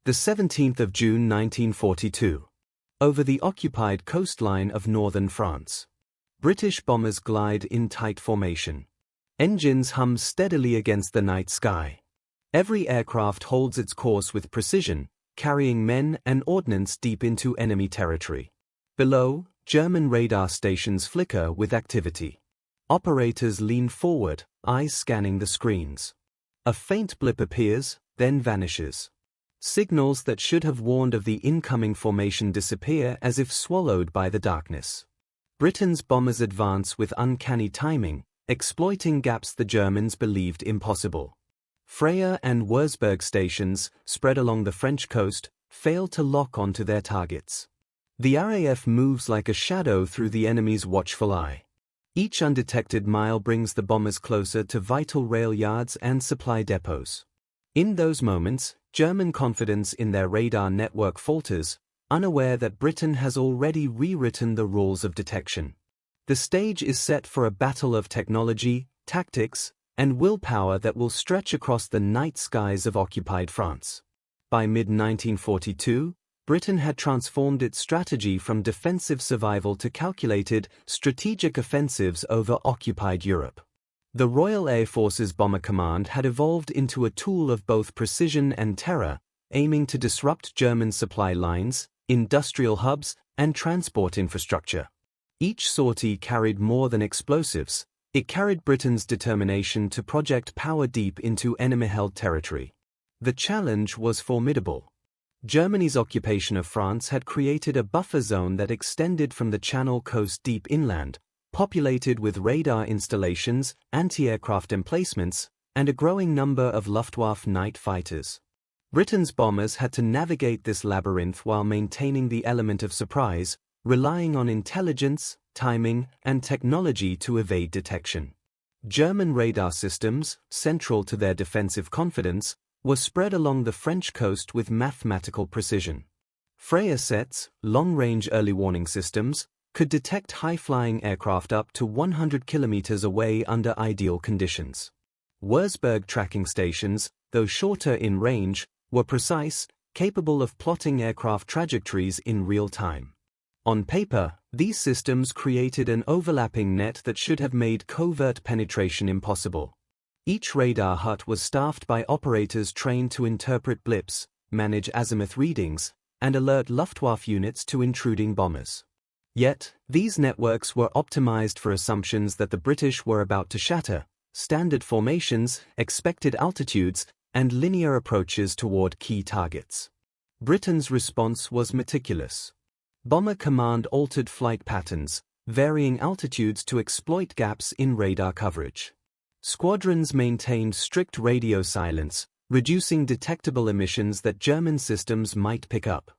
The 17th of June 1942. Over the occupied coastline of northern France. British bombers glide in tight formation. Engines hum steadily against the night sky. Every aircraft holds its course with precision, carrying men and ordnance deep into enemy territory. Below, German radar stations flicker with activity. Operators lean forward, eyes scanning the screens. A faint blip appears, then vanishes. Signals that should have warned of the incoming formation disappear as if swallowed by the darkness. Britain's bombers advance with uncanny timing, exploiting gaps the Germans believed impossible. Freya and Würzburg stations, spread along the French coast, fail to lock onto their targets. The RAF moves like a shadow through the enemy's watchful eye. Each undetected mile brings the bombers closer to vital rail yards and supply depots. In those moments, German confidence in their radar network falters, unaware that Britain has already rewritten the rules of detection. The stage is set for a battle of technology, tactics, and willpower that will stretch across the night skies of occupied France. By mid-1942, Britain had transformed its strategy from defensive survival to calculated, strategic offensives over occupied Europe. The Royal Air Force's Bomber Command had evolved into a tool of both precision and terror, aiming to disrupt German supply lines, industrial hubs, and transport infrastructure. Each sortie carried more than explosives. It carried Britain's determination to project power deep into enemy-held territory. The challenge was formidable. Germany's occupation of France had created a buffer zone that extended from the Channel coast deep inland, populated with radar installations, anti-aircraft emplacements, and a growing number of Luftwaffe night fighters. Britain's bombers had to navigate this labyrinth while maintaining the element of surprise, relying on intelligence, timing, and technology to evade detection. German radar systems, central to their defensive confidence, were spread along the French coast with mathematical precision. Freya sets, long-range early warning systems, could detect high-flying aircraft up to 100 kilometers away under ideal conditions. Würzburg tracking stations, though shorter in range, were precise, capable of plotting aircraft trajectories in real time. On paper, these systems created an overlapping net that should have made covert penetration impossible. Each radar hut was staffed by operators trained to interpret blips, manage azimuth readings, and alert Luftwaffe units to intruding bombers. Yet, these networks were optimized for assumptions that the British were about to shatter: standard formations, expected altitudes, and linear approaches toward key targets. Britain's response was meticulous. Bomber Command altered flight patterns, varying altitudes to exploit gaps in radar coverage. Squadrons maintained strict radio silence, reducing detectable emissions that German systems might pick up.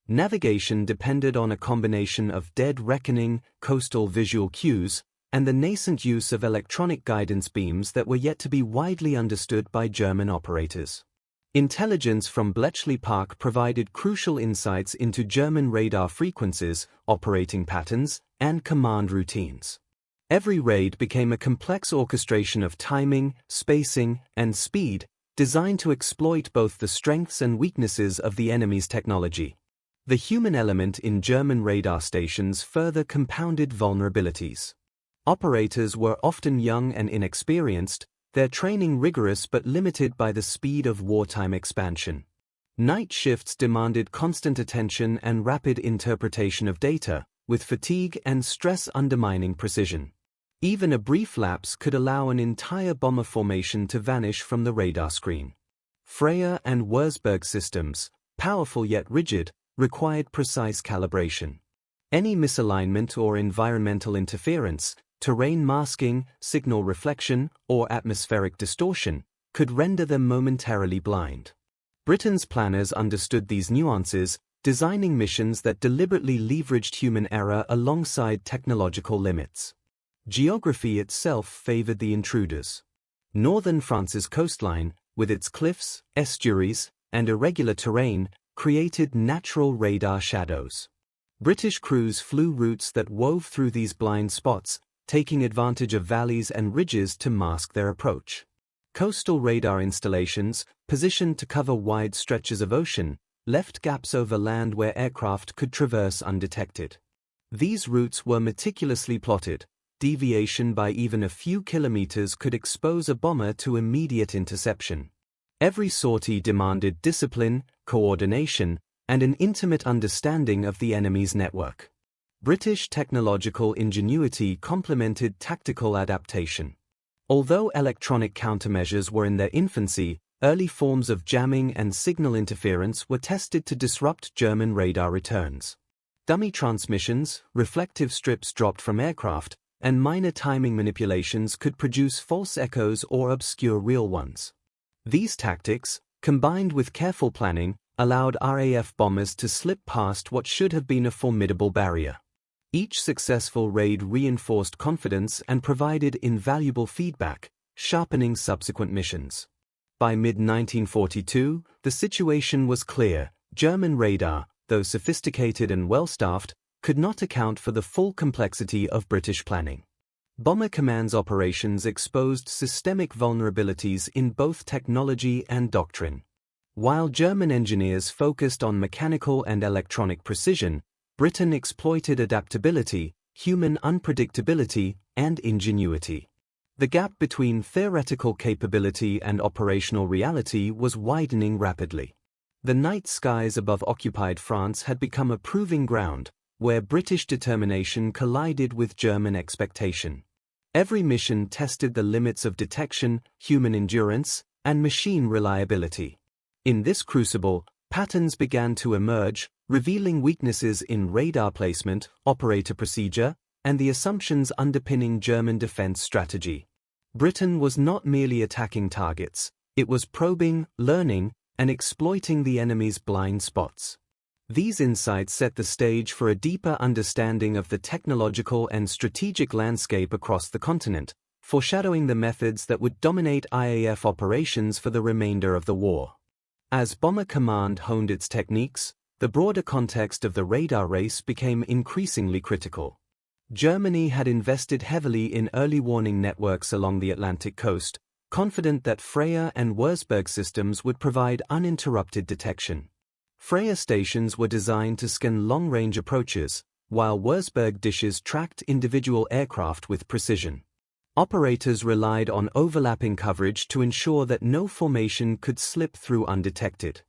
Navigation depended on a combination of dead reckoning, coastal visual cues, and the nascent use of electronic guidance beams that were yet to be widely understood by German operators. Intelligence from Bletchley Park provided crucial insights into German radar frequencies, operating patterns, and command routines. Every raid became a complex orchestration of timing, spacing, and speed, designed to exploit both the strengths and weaknesses of the enemy's technology. The human element in German radar stations further compounded vulnerabilities. Operators were often young and inexperienced, their training rigorous but limited by the speed of wartime expansion. Night shifts demanded constant attention and rapid interpretation of data, with fatigue and stress undermining precision. Even a brief lapse could allow an entire bomber formation to vanish from the radar screen. Freya and Würzburg systems, powerful yet rigid, required precise calibration. Any misalignment or environmental interference, terrain masking, signal reflection, or atmospheric distortion, could render them momentarily blind. Britain's planners understood these nuances, designing missions that deliberately leveraged human error alongside technological limits. Geography itself favored the intruders. Northern France's coastline, with its cliffs, estuaries, and irregular terrain, created natural radar shadows. British crews flew routes that wove through these blind spots, taking advantage of valleys and ridges to mask their approach. Coastal radar installations, positioned to cover wide stretches of ocean, left gaps over land where aircraft could traverse undetected. These routes were meticulously plotted. Deviation by even a few kilometers could expose a bomber to immediate interception. Every sortie demanded discipline, coordination, and an intimate understanding of the enemy's network. British technological ingenuity complemented tactical adaptation. Although electronic countermeasures were in their infancy, early forms of jamming and signal interference were tested to disrupt German radar returns. Dummy transmissions, reflective strips dropped from aircraft, and minor timing manipulations could produce false echoes or obscure real ones. These tactics, combined with careful planning, allowed RAF bombers to slip past what should have been a formidable barrier. Each successful raid reinforced confidence and provided invaluable feedback, sharpening subsequent missions. By mid-1942, the situation was clear. German radar, though sophisticated and well-staffed, could not account for the full complexity of British planning. Bomber Command's operations exposed systemic vulnerabilities in both technology and doctrine. While German engineers focused on mechanical and electronic precision, Britain exploited adaptability, human unpredictability, and ingenuity. The gap between theoretical capability and operational reality was widening rapidly. The night skies above occupied France had become a proving ground, where British determination collided with German expectation. Every mission tested the limits of detection, human endurance, and machine reliability. In this crucible, patterns began to emerge, revealing weaknesses in radar placement, operator procedure, and the assumptions underpinning German defense strategy. Britain was not merely attacking targets, it was probing, learning, and exploiting the enemy's blind spots. These insights set the stage for a deeper understanding of the technological and strategic landscape across the continent, foreshadowing the methods that would dominate IAF operations for the remainder of the war. As Bomber Command honed its techniques, the broader context of the radar race became increasingly critical. Germany had invested heavily in early warning networks along the Atlantic coast, confident that Freya and Würzburg systems would provide uninterrupted detection. Freya stations were designed to scan long-range approaches, while Würzburg dishes tracked individual aircraft with precision. Operators relied on overlapping coverage to ensure that no formation could slip through undetected.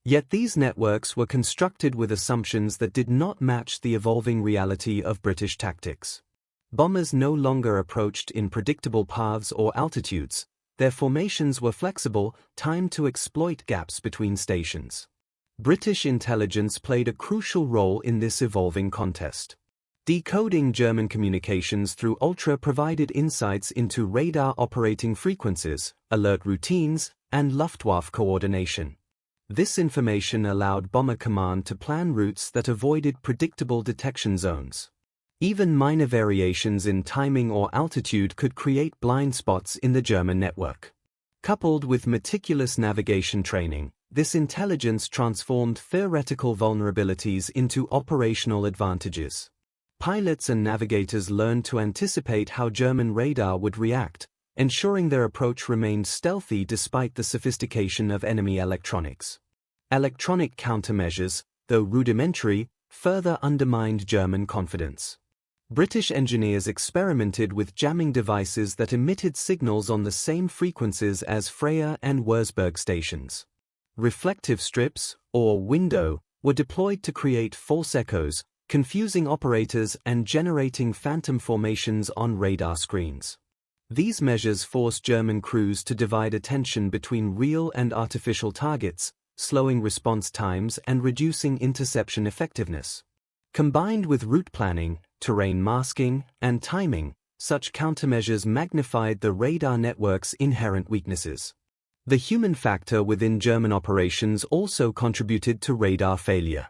Yet these networks were constructed with assumptions that did not match the evolving reality of British tactics. Bombers no longer approached in predictable paths or altitudes. Their formations were flexible, timed to exploit gaps between stations. British intelligence played a crucial role in this evolving contest. Decoding German communications through ultra provided insights into radar operating frequencies, alert routines, and Luftwaffe coordination. This information allowed Bomber Command to plan routes that avoided predictable detection zones. Even minor variations in timing or altitude could create blind spots in the German network. Coupled with meticulous navigation training, this intelligence transformed theoretical vulnerabilities into operational advantages. Pilots and navigators learned to anticipate how German radar would react, ensuring their approach remained stealthy despite the sophistication of enemy electronics. Electronic countermeasures, though rudimentary, further undermined German confidence. British engineers experimented with jamming devices that emitted signals on the same frequencies as Freya and Würzburg stations. Reflective strips, or window, were deployed to create false echoes, confusing operators and generating phantom formations on radar screens. These measures forced German crews to divide attention between real and artificial targets, slowing response times and reducing interception effectiveness. Combined with route planning, terrain masking, and timing, such countermeasures magnified the radar network's inherent weaknesses. The human factor within German operations also contributed to radar failure.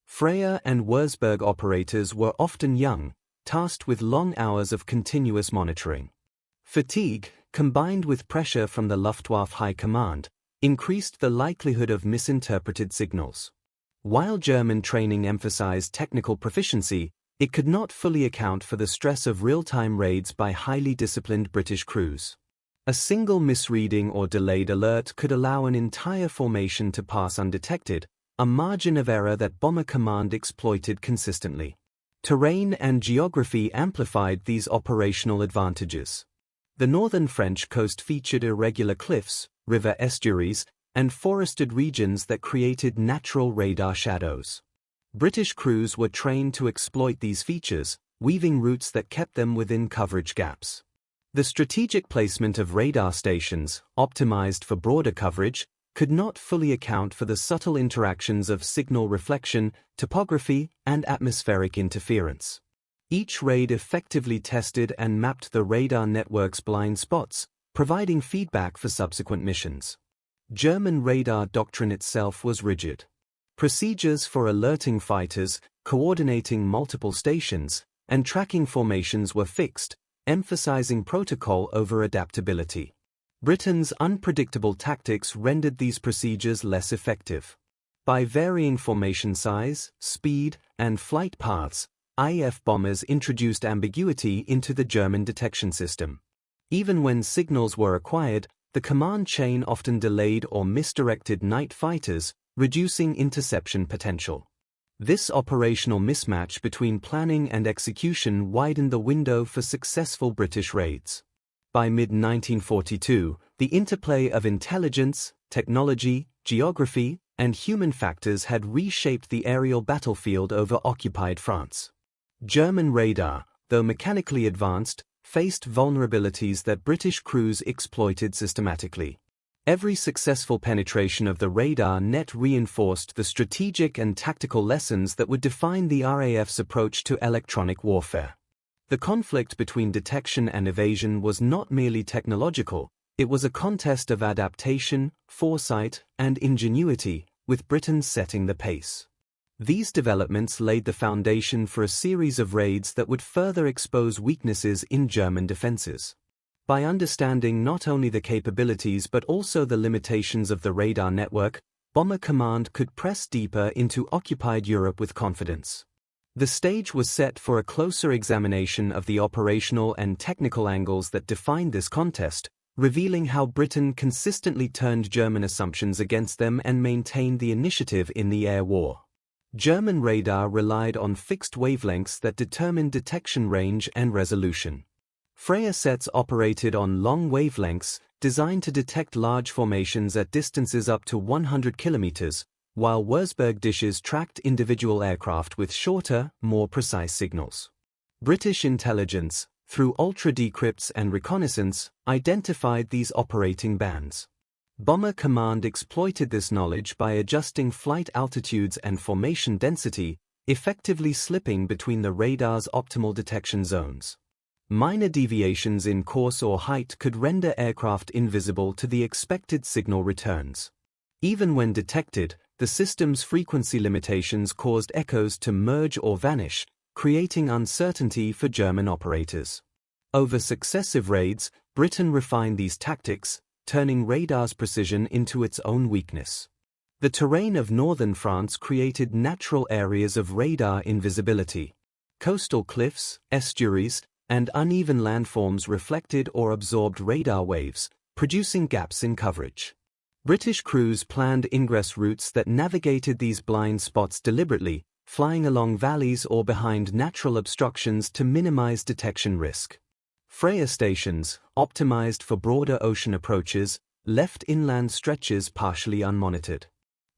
Freya and Würzburg operators were often young, tasked with long hours of continuous monitoring. Fatigue, combined with pressure from the Luftwaffe High Command, increased the likelihood of misinterpreted signals. While German training emphasized technical proficiency, it could not fully account for the stress of real-time raids by highly disciplined British crews. A single misreading or delayed alert could allow an entire formation to pass undetected, a margin of error that Bomber Command exploited consistently. Terrain and geography amplified these operational advantages. The northern French coast featured irregular cliffs, river estuaries, and forested regions that created natural radar shadows. British crews were trained to exploit these features, weaving routes that kept them within coverage gaps. The strategic placement of radar stations, optimized for broader coverage, could not fully account for the subtle interactions of signal reflection, topography, and atmospheric interference. Each raid effectively tested and mapped the radar network's blind spots, providing feedback for subsequent missions. German radar doctrine itself was rigid. Procedures for alerting fighters, coordinating multiple stations, and tracking formations were fixed, emphasizing protocol over adaptability. Britain's unpredictable tactics rendered these procedures less effective. By varying formation size, speed, and flight paths, IF bombers introduced ambiguity into the German detection system. Even when signals were acquired, the command chain often delayed or misdirected night fighters, reducing interception potential. This operational mismatch between planning and execution widened the window for successful British raids. By mid-1942, the interplay of intelligence, technology, geography, and human factors had reshaped the aerial battlefield over occupied France. German radar, though mechanically advanced, faced vulnerabilities that British crews exploited systematically. Every successful penetration of the radar net reinforced the strategic and tactical lessons that would define the RAF's approach to electronic warfare. The conflict between detection and evasion was not merely technological, it was a contest of adaptation, foresight, and ingenuity, with Britain setting the pace. These developments laid the foundation for a series of raids that would further expose weaknesses in German defenses. By understanding not only the capabilities but also the limitations of the radar network, Bomber Command could press deeper into occupied Europe with confidence. The stage was set for a closer examination of the operational and technical angles that defined this contest, revealing how Britain consistently turned German assumptions against them and maintained the initiative in the air war. German radar relied on fixed wavelengths that determined detection range and resolution. Freya sets operated on long wavelengths, designed to detect large formations at distances up to 100 kilometers, while Würzburg dishes tracked individual aircraft with shorter, more precise signals. British intelligence, through ultra-decrypts and reconnaissance, identified these operating bands. Bomber Command exploited this knowledge by adjusting flight altitudes and formation density, effectively slipping between the radar's optimal detection zones. Minor deviations in course or height could render aircraft invisible to the expected signal returns. Even when detected, the system's frequency limitations caused echoes to merge or vanish, creating uncertainty for German operators. Over successive raids, Britain refined these tactics, turning radar's precision into its own weakness. The terrain of northern France created natural areas of radar invisibility. Coastal cliffs, estuaries, and uneven landforms reflected or absorbed radar waves, producing gaps in coverage. British crews planned ingress routes that navigated these blind spots deliberately, flying along valleys or behind natural obstructions to minimize detection risk. Freya stations, optimized for broader ocean approaches, left inland stretches partially unmonitored.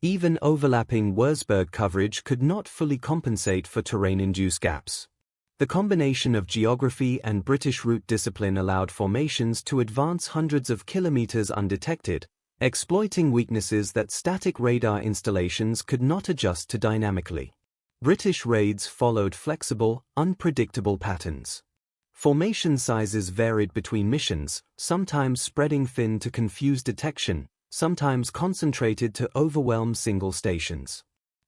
Even overlapping Würzburg coverage could not fully compensate for terrain-induced gaps. The combination of geography and British route discipline allowed formations to advance hundreds of kilometers undetected, exploiting weaknesses that static radar installations could not adjust to dynamically. British raids followed flexible, unpredictable patterns. Formation sizes varied between missions, sometimes spreading thin to confuse detection, sometimes concentrated to overwhelm single stations.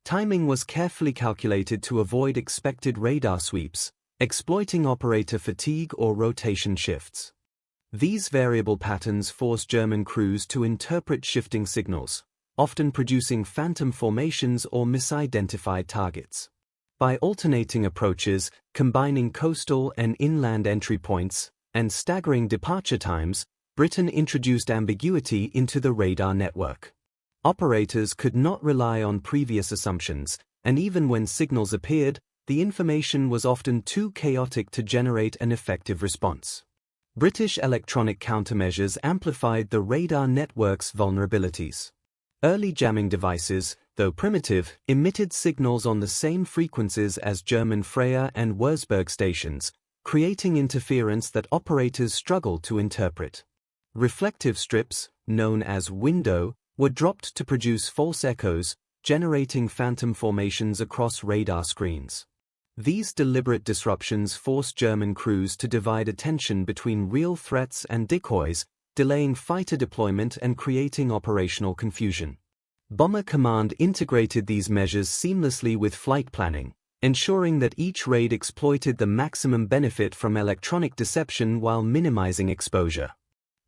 Timing was carefully calculated to avoid expected radar sweeps, exploiting operator fatigue or rotation shifts. These variable patterns forced German crews to interpret shifting signals, often producing phantom formations or misidentified targets. By alternating approaches, combining coastal and inland entry points, and staggering departure times, Britain introduced ambiguity into the radar network. Operators could not rely on previous assumptions, and even when signals appeared, the information was often too chaotic to generate an effective response. British electronic countermeasures amplified the radar network's vulnerabilities. Early jamming devices, though primitive, emitted signals on the same frequencies as German Freya and Würzburg stations, creating interference that operators struggled to interpret. Reflective strips, known as window, were dropped to produce false echoes, generating phantom formations across radar screens. These deliberate disruptions forced German crews to divide attention between real threats and decoys, delaying fighter deployment and creating operational confusion. Bomber Command integrated these measures seamlessly with flight planning, ensuring that each raid exploited the maximum benefit from electronic deception while minimizing exposure.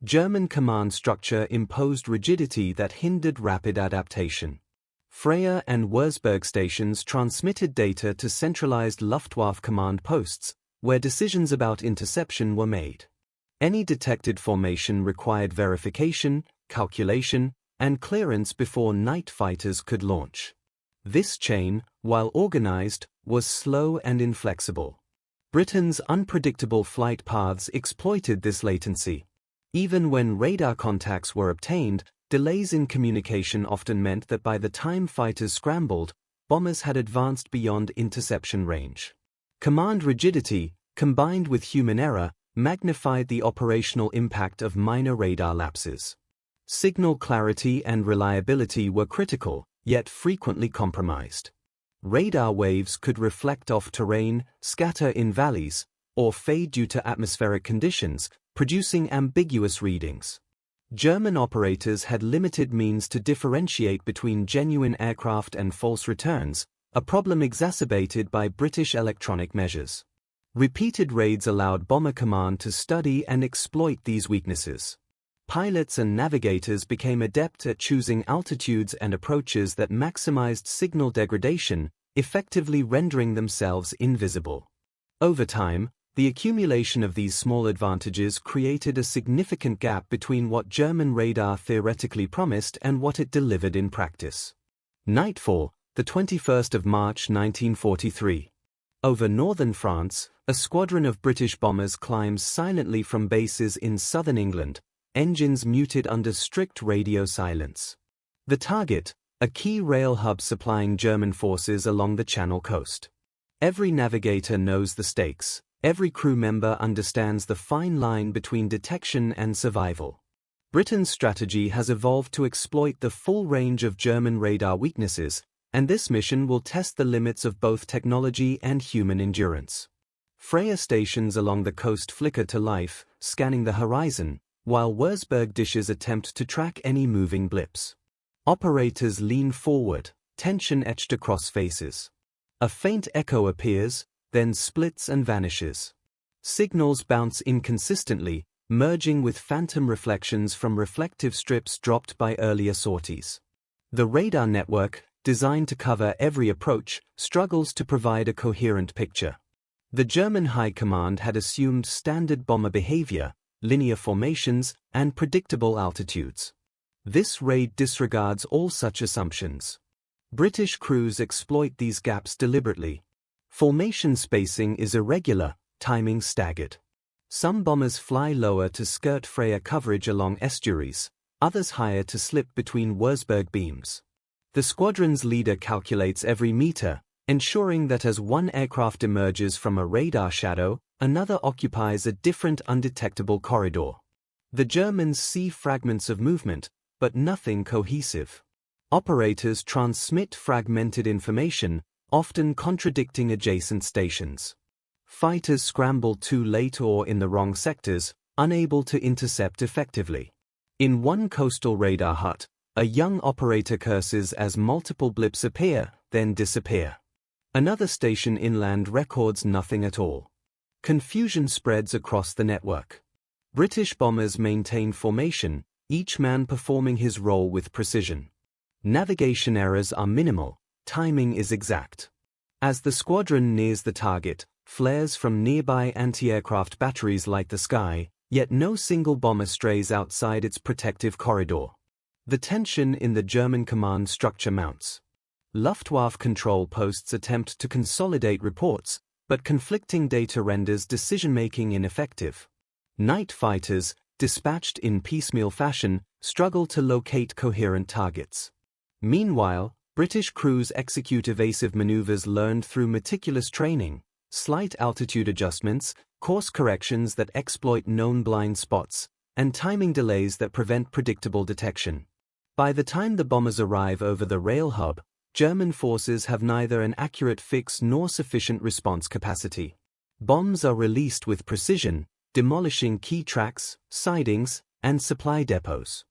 German command structure imposed rigidity that hindered rapid adaptation. Freya and Würzburg stations transmitted data to centralized Luftwaffe command posts, where decisions about interception were made. Any detected formation required verification, calculation, and clearance before night fighters could launch. This chain, while organized, was slow and inflexible. Britain's unpredictable flight paths exploited this latency. Even when radar contacts were obtained, delays in communication often meant that by the time fighters scrambled, bombers had advanced beyond interception range. Command rigidity, combined with human error, magnified the operational impact of minor radar lapses. Signal clarity and reliability were critical, yet frequently compromised. Radar waves could reflect off terrain, scatter in valleys, or fade due to atmospheric conditions, producing ambiguous readings. German operators had limited means to differentiate between genuine aircraft and false returns, a problem exacerbated by British electronic measures. Repeated raids allowed Bomber Command to study and exploit these weaknesses. Pilots and navigators became adept at choosing altitudes and approaches that maximized signal degradation, effectively rendering themselves invisible. Over time, the accumulation of these small advantages created a significant gap between what German radar theoretically promised and what it delivered in practice. Nightfall, the 21st of March 1943. Over northern France, a squadron of British bombers climbs silently from bases in southern England, engines muted under strict radio silence. The target, a key rail hub supplying German forces along the Channel coast. Every navigator knows the stakes. Every crew member understands the fine line between detection and survival. Britain's strategy has evolved to exploit the full range of German radar weaknesses, and this mission will test the limits of both technology and human endurance. Freya stations along the coast flicker to life, scanning the horizon, while Würzburg dishes attempt to track any moving blips. Operators lean forward, tension etched across faces. A faint echo appears, then splits and vanishes. Signals bounce inconsistently, merging with phantom reflections from reflective strips dropped by earlier sorties. The radar network, designed to cover every approach, struggles to provide a coherent picture. The German High Command had assumed standard bomber behavior, linear formations, and predictable altitudes. This raid disregards all such assumptions. British crews exploit these gaps deliberately. Formation spacing is irregular, timing staggered. Some bombers fly lower to skirt Freya coverage along estuaries, others higher to slip between Würzburg beams. The squadron's leader calculates every meter, ensuring that as one aircraft emerges from a radar shadow, another occupies a different undetectable corridor. The Germans see fragments of movement, but nothing cohesive. Operators transmit fragmented information, often contradicting adjacent stations. Fighters scramble too late or in the wrong sectors, unable to intercept effectively. In one coastal radar hut, a young operator curses as multiple blips appear, then disappear. Another station inland records nothing at all. Confusion spreads across the network. British bombers maintain formation, each man performing his role with precision. Navigation errors are minimal, timing is exact. As the squadron nears the target, flares from nearby anti-aircraft batteries light the sky, yet no single bomber strays outside its protective corridor. The tension in the German command structure mounts. Luftwaffe control posts attempt to consolidate reports, but conflicting data renders decision-making ineffective. Night fighters, dispatched in piecemeal fashion, struggle to locate coherent targets. Meanwhile, British crews execute evasive maneuvers learned through meticulous training, slight altitude adjustments, course corrections that exploit known blind spots, and timing delays that prevent predictable detection. By the time the bombers arrive over the rail hub, German forces have neither an accurate fix nor sufficient response capacity. Bombs are released with precision, demolishing key tracks, sidings, and supply depots.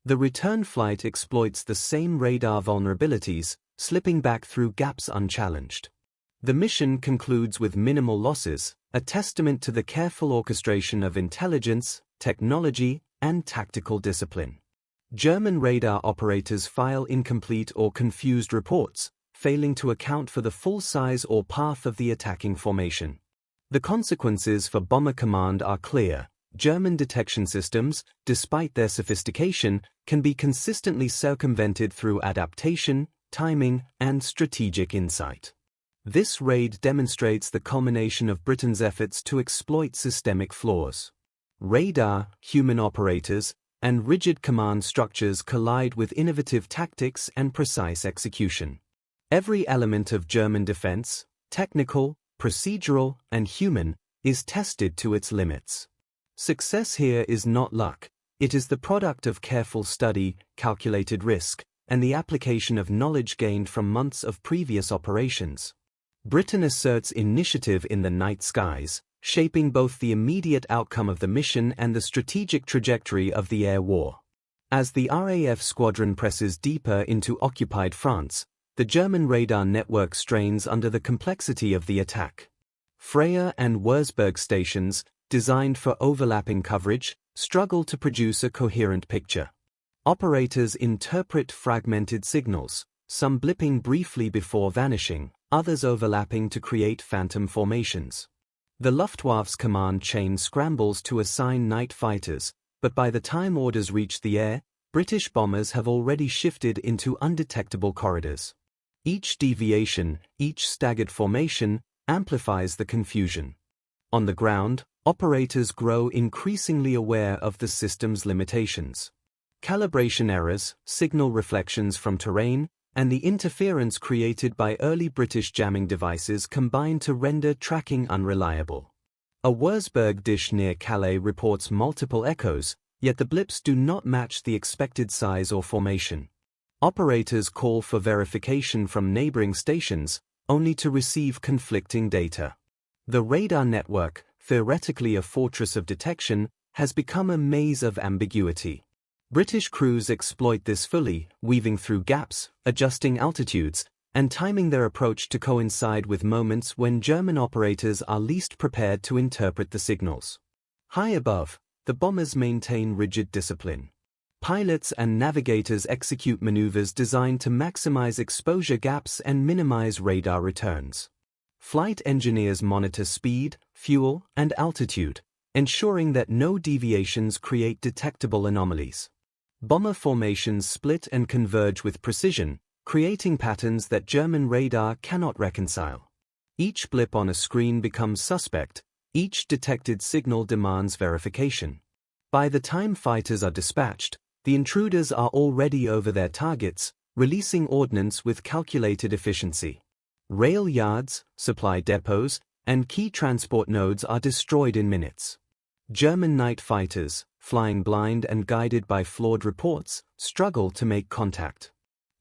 The return flight exploits the same radar vulnerabilities, slipping back through gaps unchallenged. The mission concludes with minimal losses, a testament to the careful orchestration of intelligence, technology, and tactical discipline. German radar operators file incomplete or confused reports, failing to account for the full size or path of the attacking formation. The consequences for Bomber Command are clear. German detection systems, despite their sophistication, can be consistently circumvented through adaptation, timing, and strategic insight. This raid demonstrates the culmination of Britain's efforts to exploit systemic flaws. Radar, human operators, and rigid command structures collide with innovative tactics and precise execution. Every element of German defense, technical, procedural, and human, is tested to its limits. Success here is not luck, it is the product of careful study, calculated risk, and the application of knowledge gained from months of previous operations. Britain asserts initiative in the night skies, shaping both the immediate outcome of the mission and the strategic trajectory of the air war. As the RAF squadron presses deeper into occupied France, the German radar network strains under the complexity of the attack. Freya and Würzburg stations, designed for overlapping coverage, struggle to produce a coherent picture. Operators interpret fragmented signals, some blipping briefly before vanishing, others overlapping to create phantom formations. The Luftwaffe's command chain scrambles to assign night fighters, but by the time orders reach the air, British bombers have already shifted into undetectable corridors. Each deviation, each staggered formation, amplifies the confusion. On the ground, operators grow increasingly aware of the system's limitations. Calibration errors, signal reflections from terrain, and the interference created by early British jamming devices combine to render tracking unreliable. A Würzburg dish near Calais reports multiple echoes, yet the blips do not match the expected size or formation. Operators call for verification from neighboring stations, only to receive conflicting data. The radar network, theoretically a fortress of detection, has become a maze of ambiguity. British crews exploit this fully, weaving through gaps, adjusting altitudes, and timing their approach to coincide with moments when German operators are least prepared to interpret the signals. High above, the bombers maintain rigid discipline. Pilots and navigators execute maneuvers designed to maximize exposure gaps and minimize radar returns. Flight engineers monitor speed, fuel, and altitude, ensuring that no deviations create detectable anomalies. Bomber formations split and converge with precision, creating patterns that German radar cannot reconcile. Each blip on a screen becomes suspect, each detected signal demands verification. By the time fighters are dispatched, the intruders are already over their targets, releasing ordnance with calculated efficiency. Rail yards, supply depots, and key transport nodes are destroyed in minutes. German night fighters, flying blind and guided by flawed reports, struggle to make contact.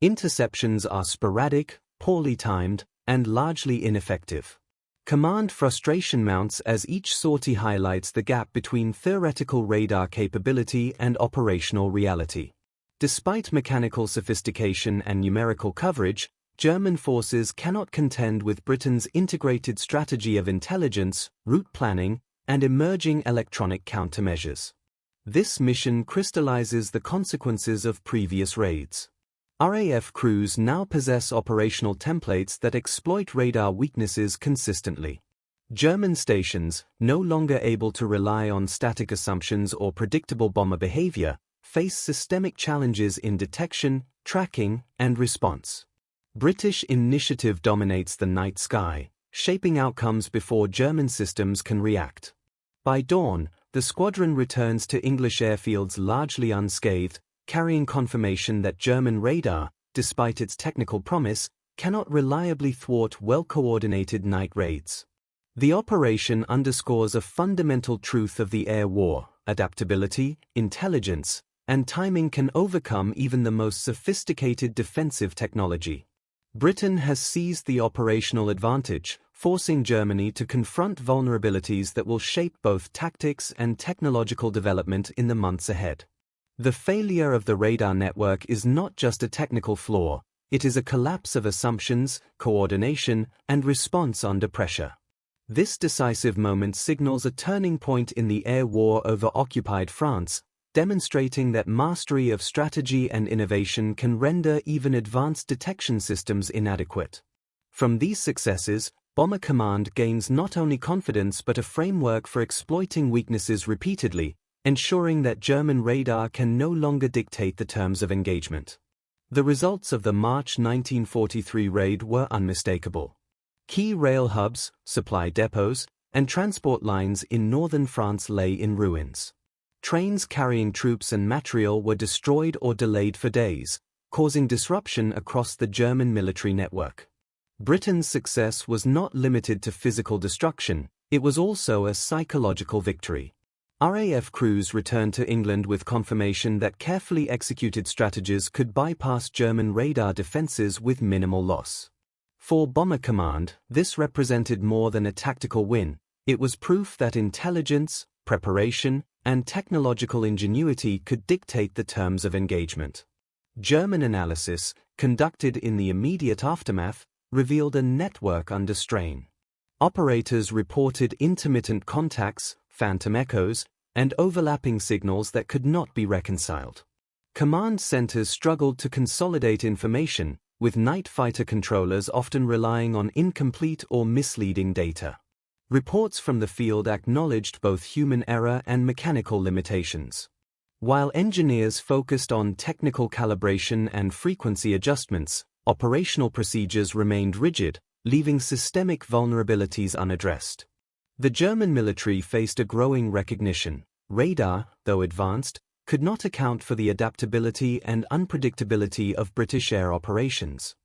Interceptions are sporadic, poorly timed, and largely ineffective. Command frustration mounts as each sortie highlights the gap between theoretical radar capability and operational reality. Despite mechanical sophistication and numerical coverage, German forces cannot contend with Britain's integrated strategy of intelligence, route planning, and emerging electronic countermeasures. This mission crystallizes the consequences of previous raids. RAF crews now possess operational templates that exploit radar weaknesses consistently. German stations, no longer able to rely on static assumptions or predictable bomber behavior, face systemic challenges in detection, tracking, and response. British initiative dominates the night sky, shaping outcomes before German systems can react. By dawn, the squadron returns to English airfields largely unscathed, carrying confirmation that German radar, despite its technical promise, cannot reliably thwart well-coordinated night raids. The operation underscores a fundamental truth of the air war: adaptability, intelligence, and timing can overcome even the most sophisticated defensive technology. Britain has seized the operational advantage, forcing Germany to confront vulnerabilities that will shape both tactics and technological development in the months ahead. The failure of the radar network is not just a technical flaw, it is a collapse of assumptions, coordination, and response under pressure. This decisive moment signals a turning point in the air war over occupied France, demonstrating that mastery of strategy and innovation can render even advanced detection systems inadequate. From these successes, Bomber Command gains not only confidence but a framework for exploiting weaknesses repeatedly, ensuring that German radar can no longer dictate the terms of engagement. The results of the March 1943 raid were unmistakable. Key rail hubs, supply depots, and transport lines in northern France lay in ruins. Trains carrying troops and material were destroyed or delayed for days, causing disruption across the German military network. Britain's success was not limited to physical destruction, it was also a psychological victory. RAF crews returned to England with confirmation that carefully executed strategies could bypass German radar defenses with minimal loss. For Bomber Command, this represented more than a tactical win, it was proof that intelligence, preparation, and technological ingenuity could dictate the terms of engagement. German analysis, conducted in the immediate aftermath, revealed a network under strain. Operators reported intermittent contacts, phantom echoes, and overlapping signals that could not be reconciled. Command centers struggled to consolidate information, with night fighter controllers often relying on incomplete or misleading data. Reports from the field acknowledged both human error and mechanical limitations. While engineers focused on technical calibration and frequency adjustments, operational procedures remained rigid, leaving systemic vulnerabilities unaddressed. The German military faced a growing recognition: radar, though advanced, could not account for the adaptability and unpredictability of British air operations.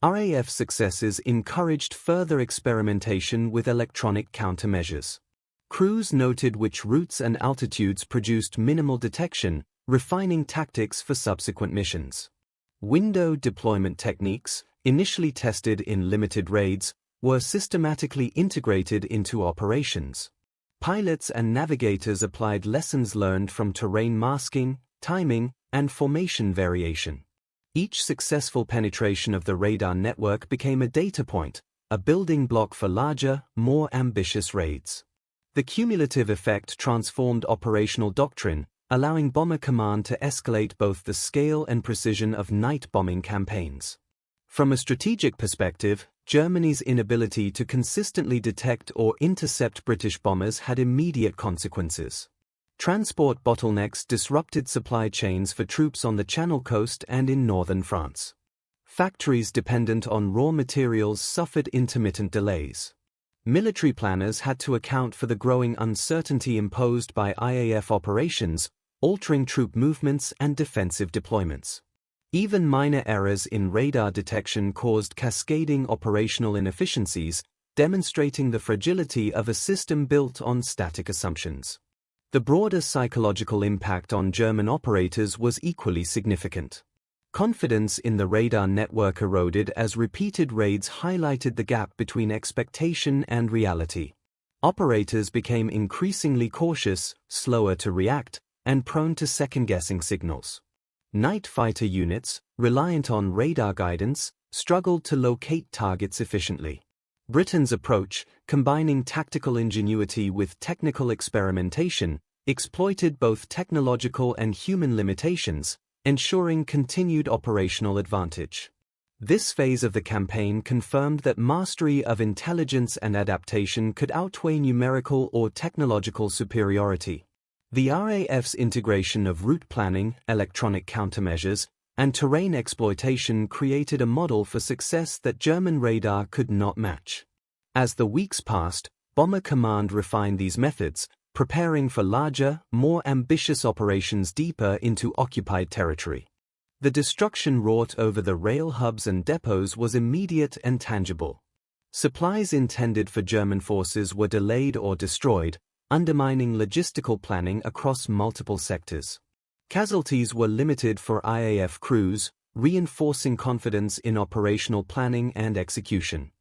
RAF successes encouraged further experimentation with electronic countermeasures. Crews noted which routes and altitudes produced minimal detection, refining tactics for subsequent missions. Window deployment techniques, initially tested in limited raids, were systematically integrated into operations. Pilots and navigators applied lessons learned from terrain masking, timing, and formation variation. Each successful penetration of the radar network became a data point, a building block for larger, more ambitious raids. The cumulative effect transformed operational doctrine, allowing Bomber Command to escalate both the scale and precision of night bombing campaigns. From a strategic perspective, Germany's inability to consistently detect or intercept British bombers had immediate consequences. Transport bottlenecks disrupted supply chains for troops on the Channel coast and in northern France. Factories dependent on raw materials suffered intermittent delays. Military planners had to account for the growing uncertainty imposed by IAF operations, altering troop movements and defensive deployments. Even minor errors in radar detection caused cascading operational inefficiencies, demonstrating the fragility of a system built on static assumptions. The broader psychological impact on German operators was equally significant. Confidence in the radar network eroded as repeated raids highlighted the gap between expectation and reality. Operators became increasingly cautious, slower to react, and prone to second-guessing signals. Night fighter units, reliant on radar guidance, struggled to locate targets efficiently. Britain's approach, combining tactical ingenuity with technical experimentation, exploited both technological and human limitations, ensuring continued operational advantage. This phase of the campaign confirmed that mastery of intelligence and adaptation could outweigh numerical or technological superiority. The RAF's integration of route planning, electronic countermeasures, and terrain exploitation created a model for success that German radar could not match. As the weeks passed, Bomber Command refined these methods, preparing for larger, more ambitious operations deeper into occupied territory. The destruction wrought over the rail hubs and depots was immediate and tangible. Supplies intended for German forces were delayed or destroyed, undermining logistical planning across multiple sectors. Casualties were limited for IAF crews, reinforcing confidence in operational planning and execution.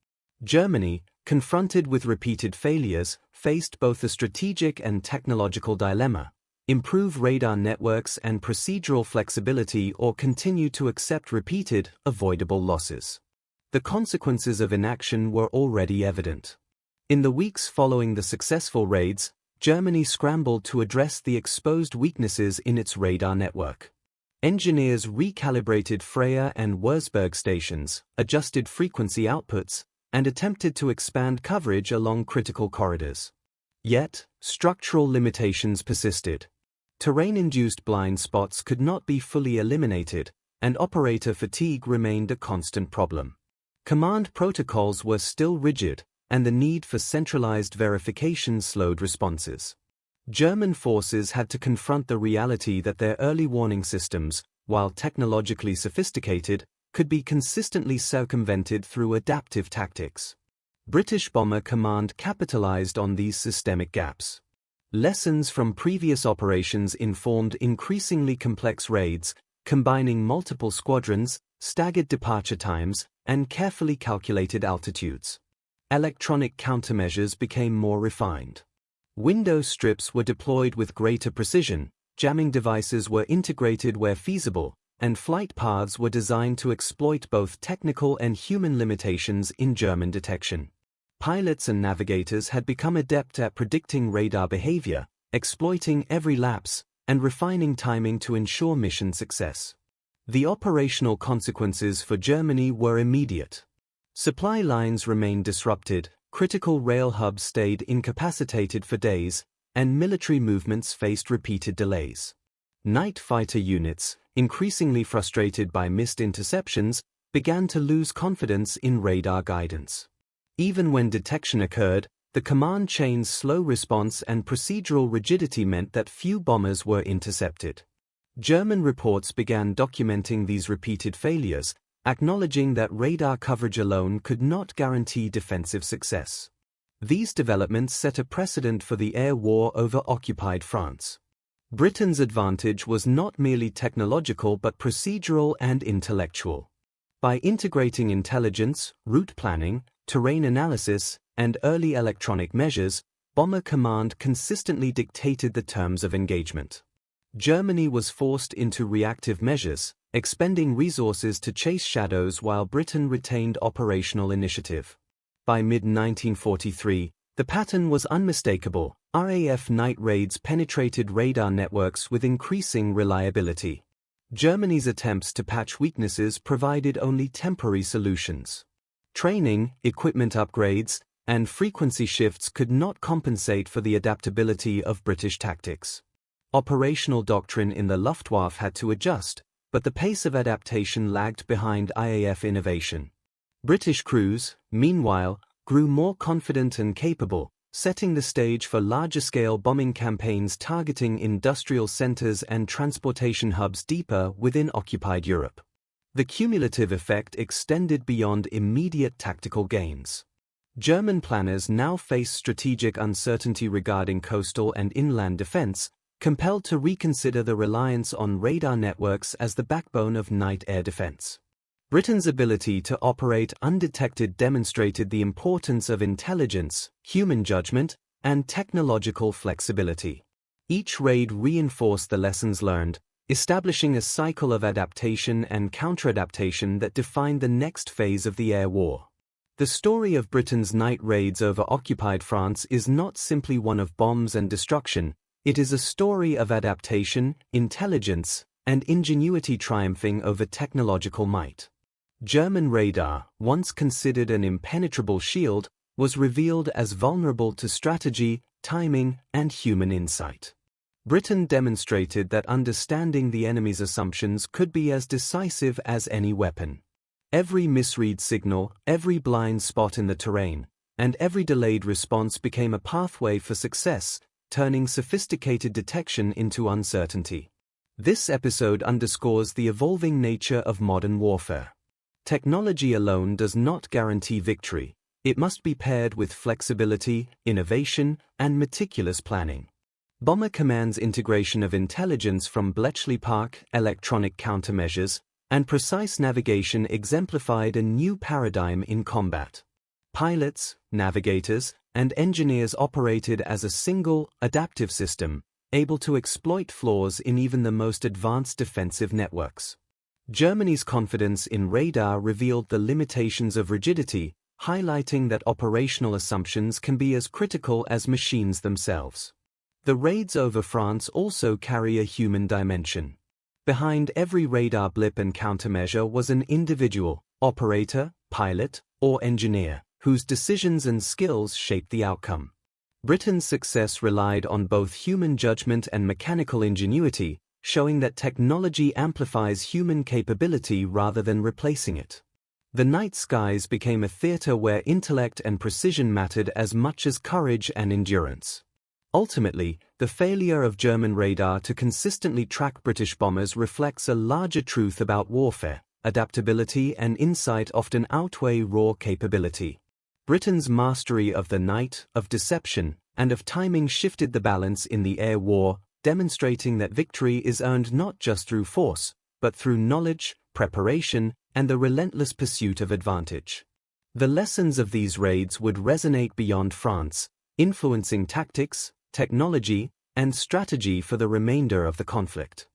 Germany, confronted with repeated failures, faced both a strategic and technological dilemma: improve radar networks and procedural flexibility or continue to accept repeated, avoidable losses. The consequences of inaction were already evident. In the weeks following the successful raids, Germany scrambled to address the exposed weaknesses in its radar network. Engineers recalibrated Freya and Würzburg stations, adjusted frequency outputs, and attempted to expand coverage along critical corridors. Yet, structural limitations persisted. Terrain-induced blind spots could not be fully eliminated, and operator fatigue remained a constant problem. Command protocols were still rigid, and the need for centralized verification slowed responses. German forces had to confront the reality that their early warning systems, while technologically sophisticated, could be consistently circumvented through adaptive tactics. British Bomber Command capitalized on these systemic gaps. Lessons from previous operations informed increasingly complex raids, combining multiple squadrons, staggered departure times, and carefully calculated altitudes. Electronic countermeasures became more refined. Window strips were deployed with greater precision, jamming devices were integrated where feasible, and flight paths were designed to exploit both technical and human limitations in German detection. Pilots and navigators had become adept at predicting radar behavior, exploiting every lapse, and refining timing to ensure mission success. The operational consequences for Germany were immediate. Supply lines remained disrupted, critical rail hubs stayed incapacitated for days, and military movements faced repeated delays. Night fighter units, increasingly frustrated by missed interceptions, began to lose confidence in radar guidance. Even when detection occurred, the command chain's slow response and procedural rigidity meant that few bombers were intercepted. German reports began documenting these repeated failures, acknowledging that radar coverage alone could not guarantee defensive success. These developments set a precedent for the air war over occupied France. Britain's advantage was not merely technological but procedural and intellectual. By integrating intelligence, route planning, terrain analysis, and early electronic measures, Bomber Command consistently dictated the terms of engagement. Germany was forced into reactive measures, expending resources to chase shadows while Britain retained operational initiative. By mid-1943, the pattern was unmistakable. RAF night raids penetrated radar networks with increasing reliability. Germany's attempts to patch weaknesses provided only temporary solutions. Training, equipment upgrades, and frequency shifts could not compensate for the adaptability of British tactics. Operational doctrine in the Luftwaffe had to adjust, but the pace of adaptation lagged behind IAF innovation. British crews, meanwhile, grew more confident and capable, setting the stage for larger-scale bombing campaigns targeting industrial centers and transportation hubs deeper within occupied Europe. The cumulative effect extended beyond immediate tactical gains. German planners now faced strategic uncertainty regarding coastal and inland defense, compelled to reconsider the reliance on radar networks as the backbone of night air defense. Britain's ability to operate undetected demonstrated the importance of intelligence, human judgment, and technological flexibility. Each raid reinforced the lessons learned, establishing a cycle of adaptation and counter-adaptation that defined the next phase of the air war. The story of Britain's night raids over occupied France is not simply one of bombs and destruction. It is a story of adaptation, intelligence, and ingenuity triumphing over technological might. German radar, once considered an impenetrable shield, was revealed as vulnerable to strategy, timing, and human insight. Britain demonstrated that understanding the enemy's assumptions could be as decisive as any weapon. Every misread signal, every blind spot in the terrain, and every delayed response became a pathway for success, turning sophisticated detection into uncertainty. This episode underscores the evolving nature of modern warfare. Technology alone does not guarantee victory. It must be paired with flexibility, innovation, and meticulous planning. Bomber Command's integration of intelligence from Bletchley Park, electronic countermeasures, and precise navigation exemplified a new paradigm in combat. Pilots, navigators, and engineers operated as a single, adaptive system, able to exploit flaws in even the most advanced defensive networks. Germany's confidence in radar revealed the limitations of rigidity, highlighting that operational assumptions can be as critical as machines themselves. The raids over France also carry a human dimension. Behind every radar blip and countermeasure was an individual, operator, pilot, or engineer, whose decisions and skills shaped the outcome. Britain's success relied on both human judgment and mechanical ingenuity, showing that technology amplifies human capability rather than replacing it. The night skies became a theater where intellect and precision mattered as much as courage and endurance. Ultimately, the failure of German radar to consistently track British bombers reflects a larger truth about warfare. Adaptability and insight often outweigh raw capability. Britain's mastery of the night, of deception, and of timing shifted the balance in the air war, demonstrating that victory is earned not just through force, but through knowledge, preparation, and the relentless pursuit of advantage. The lessons of these raids would resonate beyond France, influencing tactics, technology, and strategy for the remainder of the conflict.